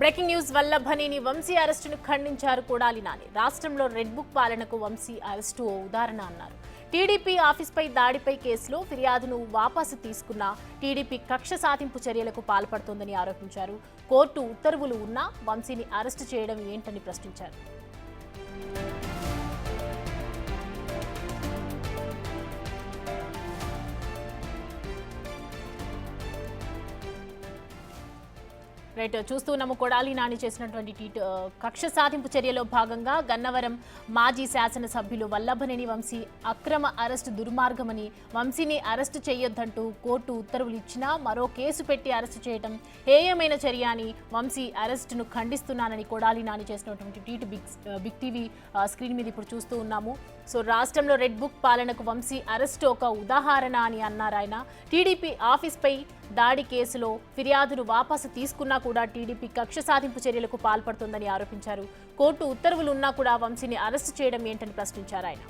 Breaking news Vallabhaneni Vamsi అరెస్టును ఖండించారు కొడాలి నాని. రాష్ట్రంలో రెడ్ బుక్ పాలనకు వంశీ అరెస్టు ఓ ఉదాహరణ అన్నారు. టీడీపీ ఆఫీస్పై దాడిపై కేసులో ఫిర్యాదును వాపసు తీసుకున్న టీడీపీ కక్ష సాధింపు చర్యలకు పాల్పడుతోందని ఆరోపించారు. కోర్టు ఉత్తర్వులు ఉన్నా వంశీని అరెస్టు చేయడం ఏంటని ప్రశ్నించారు. రైట్ చూస్తున్నాము కొడాలి నాని చేసినటువంటి కక్ష సాధింపు చర్యలో భాగంగా గన్నవరం మాజీ శాసనసభ్యులు వల్లభనేని వంశీ అక్రమ అరెస్టు దుర్మార్గమని, వంశీని అరెస్టు చేయొద్దంటూ కోర్టు ఉత్తర్వులు ఇచ్చినా మరో కేసు పెట్టి అరెస్టు చేయడం హేయమైన చర్య అని, వంశీ అరెస్టును ఖండిస్తున్నానని కొడాలి నాని చేసినటువంటి ట్వీట్ బిగ్ టీవీ స్క్రీన్ మీద ఇప్పుడు చూస్తూ ఉన్నాము. సో రాష్ట్రంలో రెడ్ బుక్ పాలనకు వంశీ అరెస్టు ఒక ఉదాహరణ అని అన్నారు ఆయన. టీడీపీ ఆఫీస్పై దాడి కేసులో ఫిర్యాదును వాపసు తీసుకున్నా కూడా టీడీపీ కక్ష సాధింపు చర్యలకు పాల్పడుతోందని ఆరోపించారు. కోర్టు ఉత్తర్వులున్నా కూడా వంశీని అరెస్టు చేయడం ఏంటని ప్రశ్నించారు ఆయన.